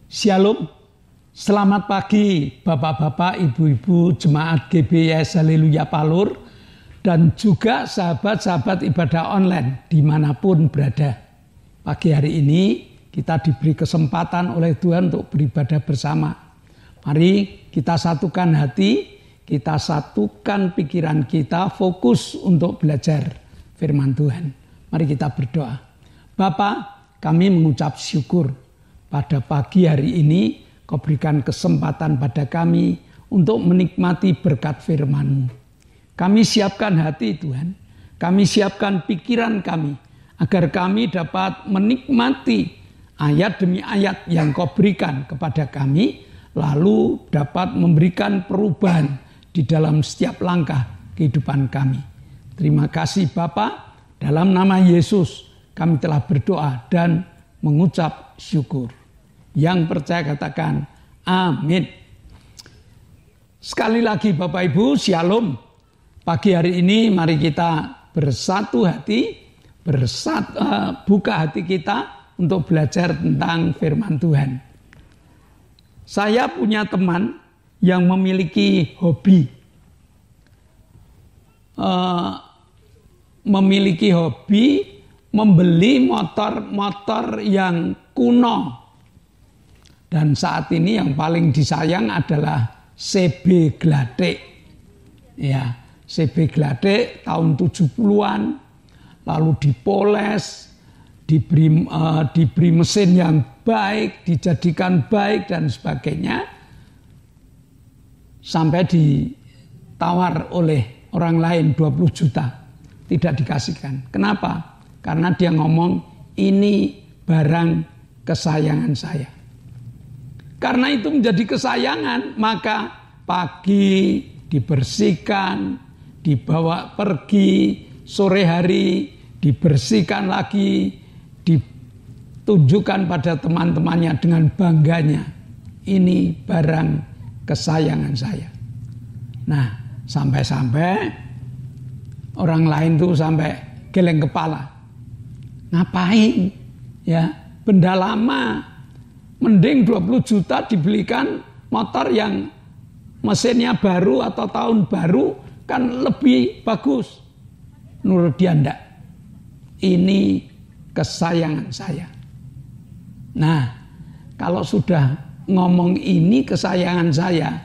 Shalom, selamat pagi Bapak-Bapak, Ibu-Ibu, Jemaat GBIS Haleluya Palur, dan juga sahabat-sahabat ibadah online dimanapun berada. Pagi hari ini kita diberi kesempatan oleh Tuhan untuk beribadah bersama. Mari kita satukan hati, kita satukan pikiran kita, fokus untuk belajar firman Tuhan. Mari kita berdoa. Bapa, kami mengucap syukur pada pagi hari ini Kau berikan kesempatan pada kami untuk menikmati berkat firman-Mu. Kami siapkan hati Tuhan, kami siapkan pikiran kami, agar kami dapat menikmati ayat demi ayat yang Kau berikan kepada kami, lalu dapat memberikan perubahan di dalam setiap langkah kehidupan kami. Terima kasih Bapa, dalam nama Yesus kami telah berdoa dan mengucap syukur. Yang percaya katakan amin. Sekali lagi Bapak Ibu, shalom. Pagi hari ini mari kita bersatu hati, buka hati kita untuk belajar tentang firman Tuhan. Saya punya teman yang memiliki hobi. Membeli motor-motor yang kuno. Dan saat ini yang paling disayang adalah CB Gladek. Ya, CB Gladek tahun 70-an, lalu dipoles, diberi mesin yang baik, dijadikan baik dan sebagainya. Sampai ditawar oleh orang lain 20 juta. Tidak dikasihkan. Kenapa? Karena dia ngomong ini barang kesayangan saya. Karena itu menjadi kesayangan, maka pagi dibersihkan, dibawa pergi, sore hari dibersihkan lagi, ditunjukkan pada teman-temannya dengan bangganya. Ini barang kesayangan saya. Nah, sampai-sampai orang lain tuh sampai geleng kepala. Ngapain? Ya, benda lama. Mending 20 juta dibelikan motor yang mesinnya baru atau tahun baru kan lebih bagus. Menurut dia enggak. Ini kesayangan saya. Nah, kalau sudah ngomong ini kesayangan saya,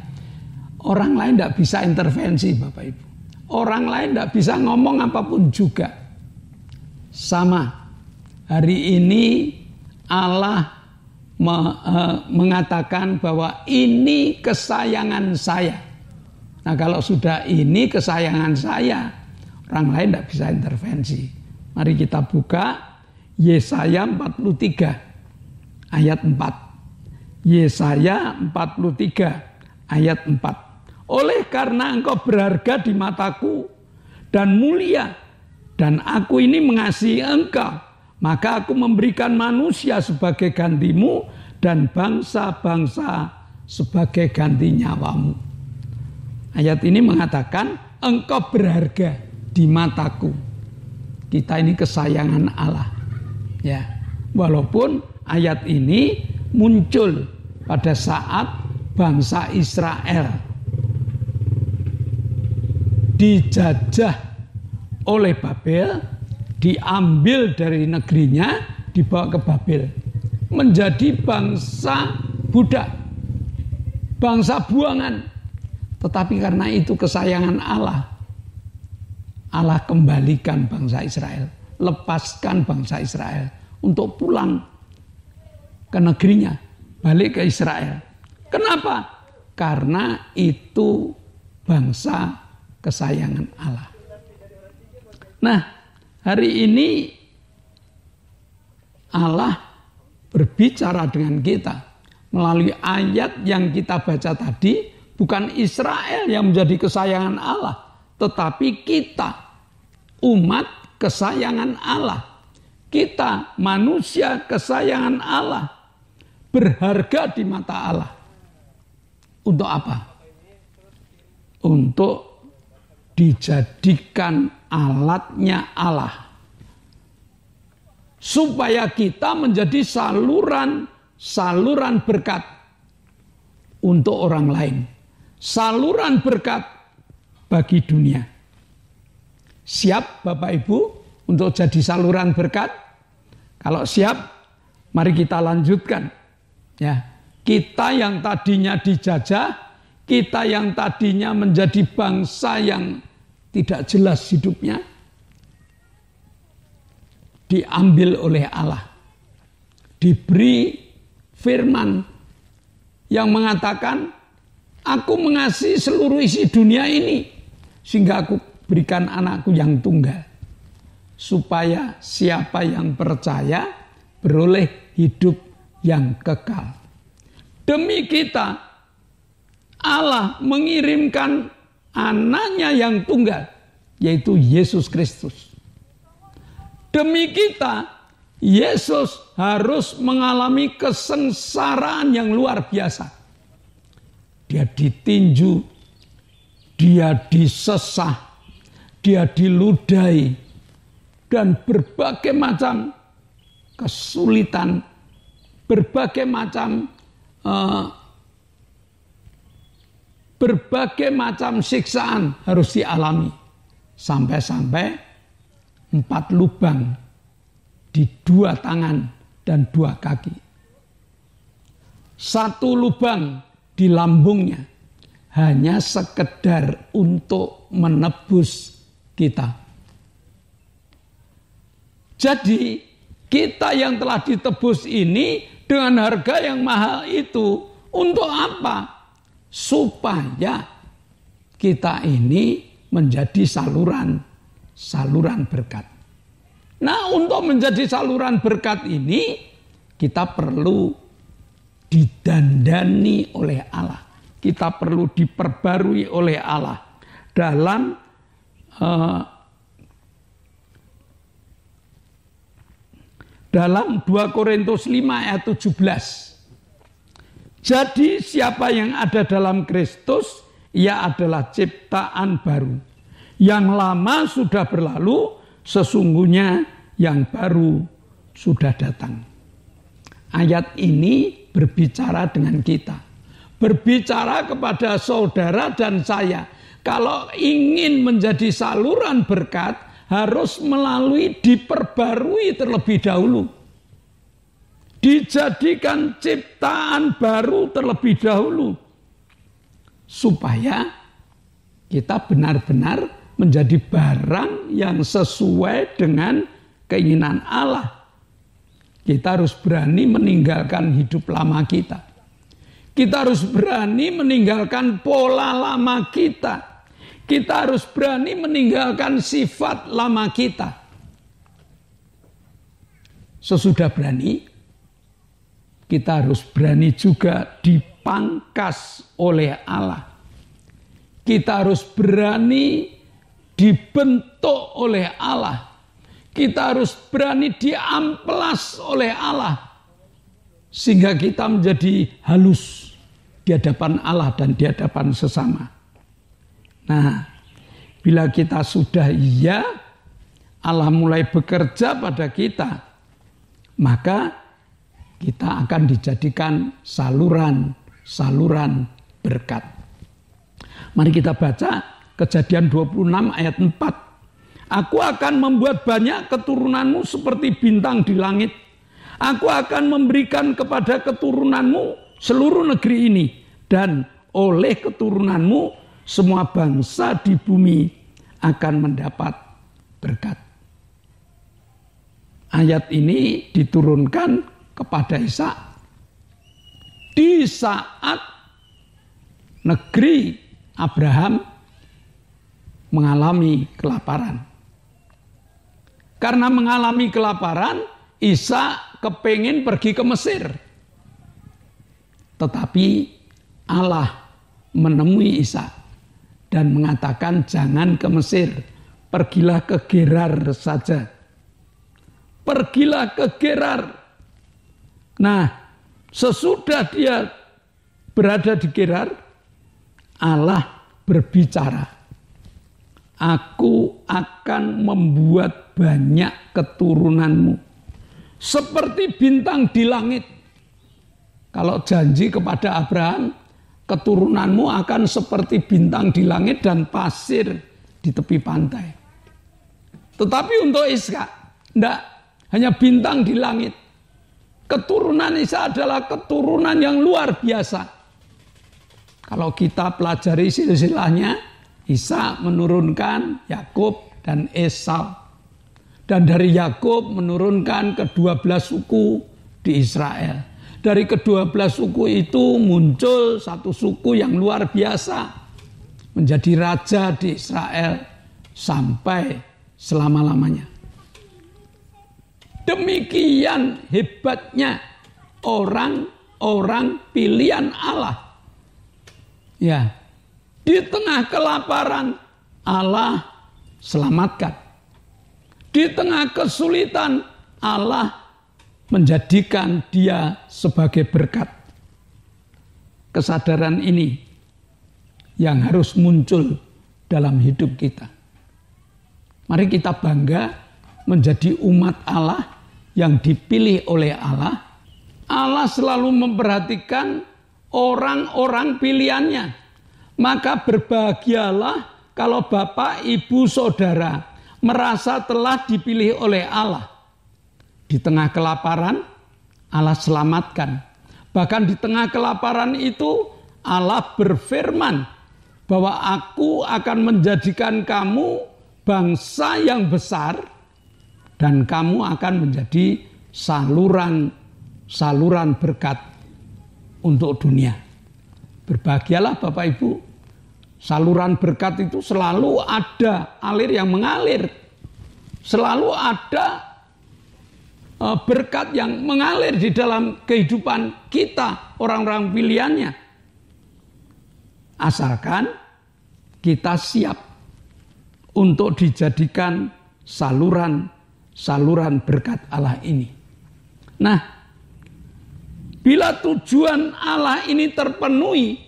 orang lain enggak bisa intervensi Bapak Ibu. Orang lain enggak bisa ngomong apapun juga. Sama, hari ini Allah mengatakan bahwa ini kesayangan saya. Nah kalau sudah ini kesayangan saya, orang lain tidak bisa intervensi. Mari kita buka Yesaya 43 ayat 4. Yesaya 43 ayat 4. Oleh karena engkau berharga di mataku dan mulia, dan aku ini mengasihi engkau, maka aku memberikan manusia sebagai gantimu dan bangsa-bangsa sebagai ganti nyawamu. Ayat ini mengatakan engkau berharga di mataku. Kita ini kesayangan Allah. Ya, walaupun ayat ini muncul pada saat bangsa Israel dijajah oleh Babel, diambil dari negerinya, dibawa ke Babel. Menjadi bangsa budak, bangsa buangan. Tetapi karena itu kesayangan Allah, Allah kembalikan bangsa Israel. Lepaskan bangsa Israel untuk pulang ke negerinya, balik ke Israel. Kenapa? Karena itu bangsa kesayangan Allah. Nah, hari ini Allah berbicara dengan kita melalui ayat yang kita baca tadi. Bukan Israel yang menjadi kesayangan Allah, tetapi kita, umat kesayangan Allah. Kita manusia kesayangan Allah, berharga di mata Allah. Untuk apa? Untuk dijadikan alatnya Allah. Supaya kita menjadi saluran saluran berkat untuk orang lain. Saluran berkat bagi dunia. Siap Bapak Ibu untuk jadi saluran berkat? Kalau siap, mari kita lanjutkan. Ya, kita yang tadinya dijajah, kita yang tadinya menjadi bangsa yang tidak jelas hidupnya, diambil oleh Allah. Diberi firman yang mengatakan, aku mengasihi seluruh isi dunia ini, sehingga aku berikan anakku yang tunggal, supaya siapa yang percaya beroleh hidup yang kekal. Demi kita, Allah mengirimkan anaknya yang tunggal, yaitu Yesus Kristus. Demi kita, Yesus harus mengalami kesengsaraan yang luar biasa. Dia ditinju, dia disesah, dia diludahi, dan berbagai macam kesulitan, berbagai macam siksaan harus dialami. Sampai-sampai 4 lubang di 2 tangan dan 2 kaki. 1 lubang di lambungnya hanya sekedar untuk menebus kita. Jadi kita yang telah ditebus ini dengan harga yang mahal itu untuk apa? Supaya kita ini menjadi saluran berkat. Nah, untuk menjadi saluran berkat ini, kita perlu didandani oleh Allah. Kita perlu diperbarui oleh Allah. Dalam dalam 2 Korintus 5 ayat 17. Jadi siapa yang ada dalam Kristus, ia adalah ciptaan baru. Yang lama sudah berlalu, sesungguhnya yang baru sudah datang. Ayat ini berbicara dengan kita. Berbicara kepada saudara dan saya. Kalau ingin menjadi saluran berkat, harus melalui diperbarui terlebih dahulu. Dijadikan ciptaan baru terlebih dahulu. Supaya kita benar-benar menjadi barang yang sesuai dengan keinginan Allah. Kita harus berani meninggalkan hidup lama kita. Kita harus berani meninggalkan pola lama kita. Kita harus berani meninggalkan sifat lama kita. Sesudah berani, kita harus berani juga dipangkas oleh Allah. Kita harus berani dibentuk oleh Allah. Kita harus berani diamplas oleh Allah. Sehingga kita menjadi halus di hadapan Allah dan di hadapan sesama. Nah, bila kita sudah iya, Allah mulai bekerja pada kita, maka kita akan dijadikan saluran berkat. Mari kita baca Kejadian 26 ayat 4. Aku akan membuat banyak keturunanmu seperti bintang di langit. Aku akan memberikan kepada keturunanmu seluruh negeri ini. Dan oleh keturunanmu semua bangsa di bumi akan mendapat berkat. Ayat ini diturunkan kepada Ishak di saat negeri Abraham mengalami kelaparan. Karena mengalami kelaparan, Ishak kepingin pergi ke Mesir. Tetapi Allah menemui Ishak dan mengatakan jangan ke Mesir, pergilah ke Gerar saja. Pergilah ke Gerar. Nah, sesudah dia berada di Gerar, Allah berbicara. Aku akan membuat banyak keturunanmu seperti bintang di langit kalau janji kepada Abraham, keturunanmu akan seperti bintang di langit dan pasir di tepi pantai. Tetapi untuk Ishak, tidak hanya bintang di langit. Keturunan Ishak adalah keturunan yang luar biasa. Kalau kita pelajari silsilahnya, Ishak menurunkan Yakub dan Esau. Dan dari Yakub menurunkan ke-12 suku di Israel. Dari ke-12 suku itu muncul satu suku yang luar biasa. Menjadi raja di Israel sampai selama-lamanya. Demikian hebatnya orang-orang pilihan Allah. Ya, di tengah kelaparan Allah selamatkan. Di tengah kesulitan Allah menjadikan dia sebagai berkat. Kesadaran ini yang harus muncul dalam hidup kita. Mari kita bangga menjadi umat Allah yang dipilih oleh Allah. Allah selalu memperhatikan orang-orang pilihannya. Maka berbahagialah kalau Bapak, Ibu, Saudara merasa telah dipilih oleh Allah. Di tengah kelaparan, Allah selamatkan. Bahkan di tengah kelaparan itu, Allah berfirman bahwa aku akan menjadikan kamu bangsa yang besar dan kamu akan menjadi saluran berkat untuk dunia. Berbahagialah Bapak Ibu. Saluran berkat itu selalu ada alir yang mengalir. Selalu ada berkat yang mengalir di dalam kehidupan kita, orang-orang pilihannya. Asalkan kita siap untuk dijadikan saluran berkat Allah ini. Nah, bila tujuan Allah ini terpenuhi,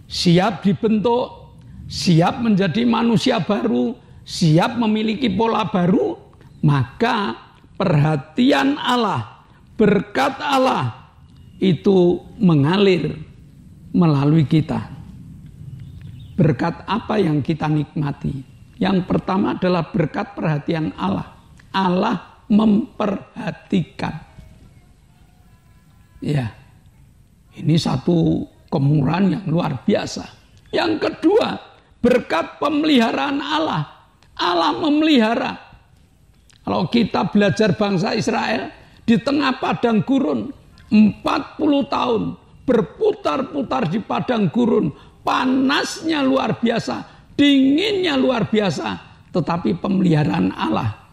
siap dibentuk, siap menjadi manusia baru, siap memiliki pola baru, maka perhatian Allah, berkat Allah itu mengalir melalui kita. Berkat apa yang kita nikmati? Yang pertama adalah berkat perhatian Allah. Allah memperhatikan. Ya, ini satu kemurahan yang luar biasa. Yang kedua, berkat pemeliharaan Allah. Allah memelihara. Kalau kita belajar bangsa Israel di tengah padang gurun 40 tahun berputar-putar di padang gurun, panasnya luar biasa, dinginnya luar biasa, tetapi pemeliharaan Allah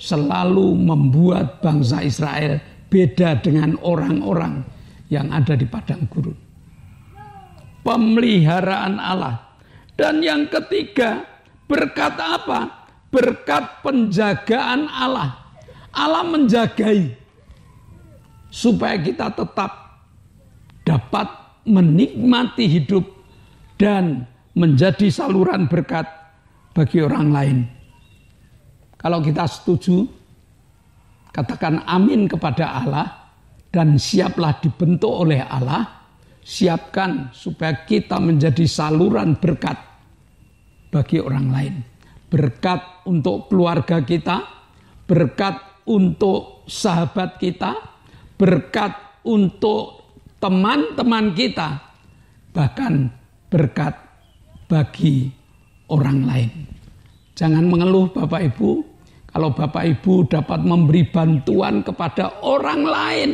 selalu membuat bangsa Israel beda dengan orang-orang yang ada di padang gurun. Pemeliharaan Allah. Dan yang ketiga, berkat apa? Berkat penjagaan Allah. Allah menjagai supaya kita tetap dapat menikmati hidup dan menjadi saluran berkat bagi orang lain. Kalau kita setuju, katakan amin kepada Allah dan siaplah dibentuk oleh Allah. Siapkan supaya kita menjadi saluran berkat bagi orang lain. Berkat untuk keluarga kita, berkat untuk sahabat kita, berkat untuk teman-teman kita, bahkan berkat bagi orang lain. Jangan mengeluh Bapak Ibu, kalau Bapak Ibu dapat memberi bantuan kepada orang lain,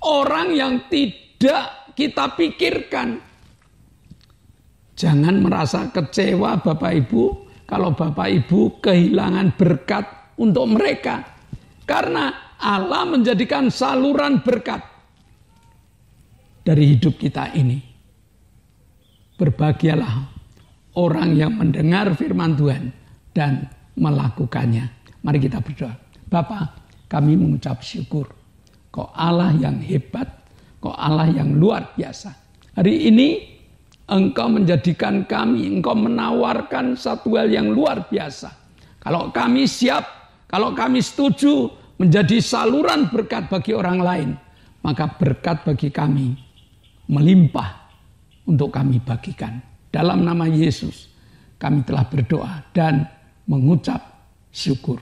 orang yang tidak kita pikirkan. Jangan merasa kecewa Bapak Ibu kalau Bapak Ibu kehilangan berkat untuk mereka. Karena Allah menjadikan saluran berkat dari hidup kita ini. Berbahagialah orang yang mendengar firman Tuhan dan melakukannya. Mari kita berdoa. Bapa, kami mengucap syukur. Kau Allah yang hebat, Kau Allah yang luar biasa. Hari ini Engkau menjadikan kami, Engkau menawarkan satu hal yang luar biasa. Kalau kami siap, kalau kami setuju menjadi saluran berkat bagi orang lain, maka berkat bagi kami melimpah untuk kami bagikan. Dalam nama Yesus kami telah berdoa dan mengucap syukur.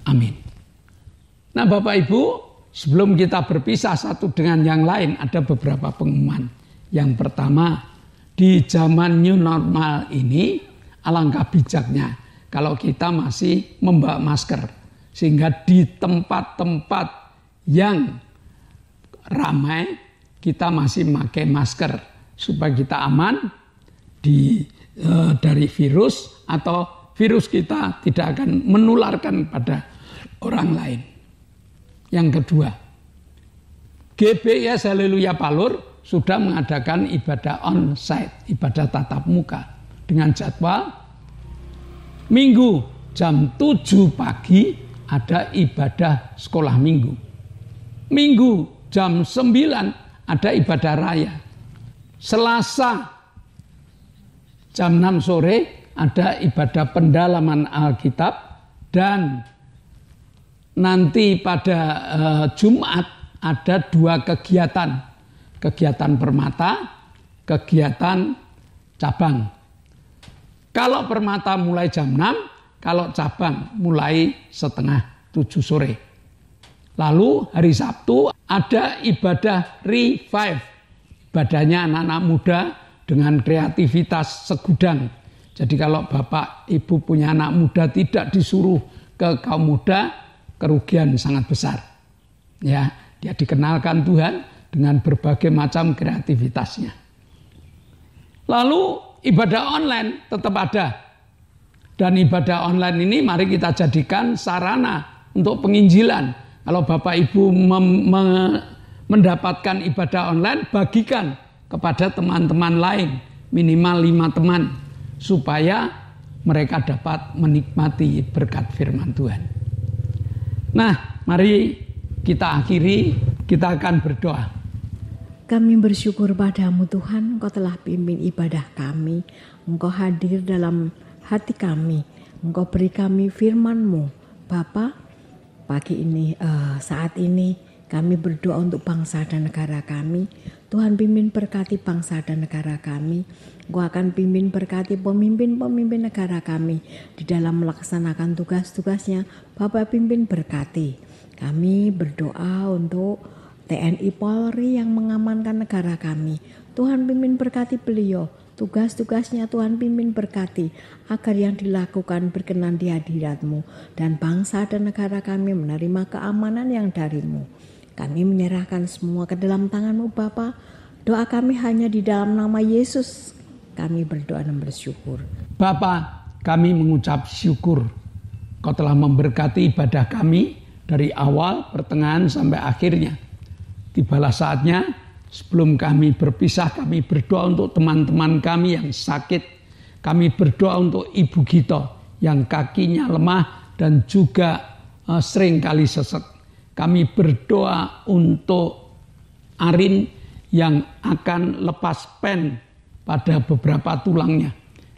Amin. Nah Bapak Ibu, sebelum kita berpisah satu dengan yang lain, ada beberapa pengumuman. Yang pertama, di zaman new normal ini alangkah bijaknya kalau kita masih membawa masker. Sehingga di tempat-tempat yang ramai kita masih memakai masker. Supaya kita aman dari virus atau virus kita tidak akan menularkan pada orang lain. Yang kedua, GBIS Haleluya Palur sudah mengadakan ibadah on-site, ibadah tatap muka dengan jadwal Minggu jam 7 pagi ada ibadah sekolah minggu. Minggu jam 9 ada ibadah raya. Selasa jam 6 sore ada ibadah pendalaman Alkitab, dan nanti pada Jumat ada 2 kegiatan. Kegiatan permata, kegiatan cabang. Kalau permata mulai jam 6, kalau cabang mulai setengah 7 sore. Lalu hari Sabtu ada ibadah revive. Ibadahnya anak-anak muda dengan kreativitas segudang. Jadi kalau Bapak Ibu punya anak muda tidak disuruh ke kaum muda, kerugian sangat besar. Ya, dia dikenalkan Tuhan dengan berbagai macam kreativitasnya. Lalu ibadah online tetap ada. Dan ibadah online ini mari kita jadikan sarana untuk penginjilan. Kalau Bapak Ibu mendapatkan ibadah online, bagikan kepada teman-teman lain, minimal 5 teman, supaya mereka dapat menikmati berkat firman Tuhan. Nah, mari kita akhiri, kita akan berdoa. Kami bersyukur padamu Tuhan, Engkau telah pimpin ibadah kami, Engkau hadir dalam hati kami, Engkau beri kami firman-Mu. Bapa, pagi ini, saat ini kami berdoa untuk bangsa dan negara kami. Tuhan pimpin berkati bangsa dan negara kami. Engkau akan pimpin berkati pemimpin-pemimpin negara kami di dalam melaksanakan tugas-tugasnya. Bapak pimpin berkati. Kami berdoa untuk TNI Polri yang mengamankan negara kami. Tuhan pimpin berkati beliau. Tugas-tugasnya Tuhan pimpin berkati agar yang dilakukan berkenan di hadirat-Mu. Dan bangsa dan negara kami menerima keamanan yang dari-Mu. Kami menyerahkan semua ke dalam tangan-Mu Bapa. Doa kami hanya di dalam nama Yesus. Kami berdoa dan bersyukur. Bapa, kami mengucap syukur. Kau telah memberkati ibadah kami dari awal, pertengahan sampai akhirnya. Tibalah saatnya sebelum kami berpisah, kami berdoa untuk teman-teman kami yang sakit. Kami berdoa untuk Ibu Gito yang kakinya lemah dan juga sering kali sesek. Kami berdoa untuk Arin yang akan lepas pen pada beberapa tulangnya.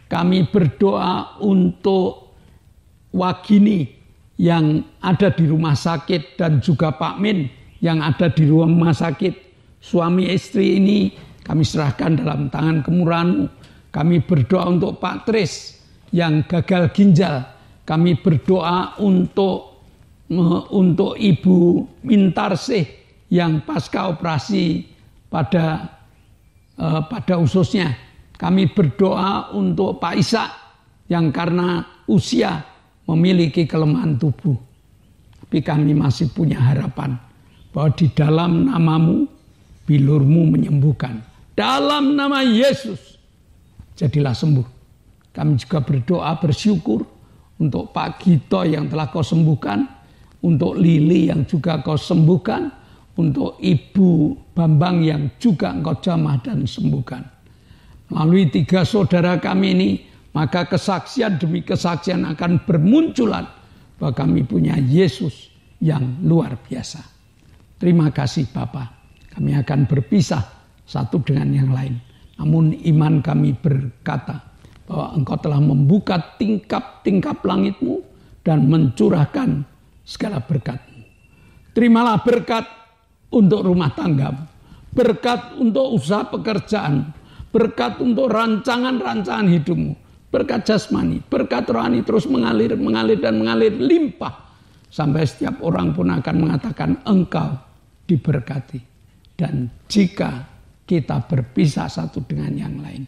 Kami berdoa untuk Wagini yang ada di rumah sakit dan juga Pak Min yang ada di rumah sakit. Suami istri ini kami serahkan dalam tangan kemurahan-Mu. Kami berdoa untuk Pak Tris yang gagal ginjal. Kami berdoa untuk Ibu Mintarsih yang pasca operasi pada ususnya. Kami berdoa untuk Pak Ishak yang karena usia memiliki kelemahan tubuh. Tapi kami masih punya harapan bahwa di dalam nama-Mu, bilur-Mu menyembuhkan. Dalam nama Yesus, jadilah sembuh. Kami juga berdoa bersyukur untuk Pak Gito yang telah Kau sembuhkan, untuk Lili yang juga Kau sembuhkan, untuk Ibu Bambang yang juga Engkau jamah dan sembuhkan. Melalui 3 saudara kami ini, maka kesaksian demi kesaksian akan bermunculan bahwa kami punya Yesus yang luar biasa. Terima kasih Bapa. Kami akan berpisah satu dengan yang lain. Namun iman kami berkata bahwa Engkau telah membuka tingkap-tingkap langit-Mu dan mencurahkan segala berkat-Mu. Terimalah berkat untuk rumah tanggamu, berkat untuk usaha pekerjaan, berkat untuk rancangan-rancangan hidupmu, berkat jasmani, berkat rohani terus mengalir limpah. Sampai setiap orang pun akan mengatakan engkau diberkati. Dan jika kita berpisah satu dengan yang lain,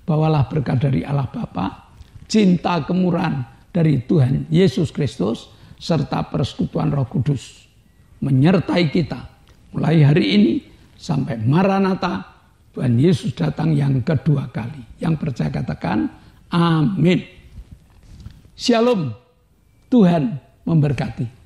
bawalah berkat dari Allah Bapa, cinta kemurahan dari Tuhan Yesus Kristus, serta persekutuan Roh Kudus menyertai kita mulai hari ini sampai Maranatha, Tuhan Yesus datang yang kedua kali. Yang percaya katakan amin. Shalom, Tuhan memberkati.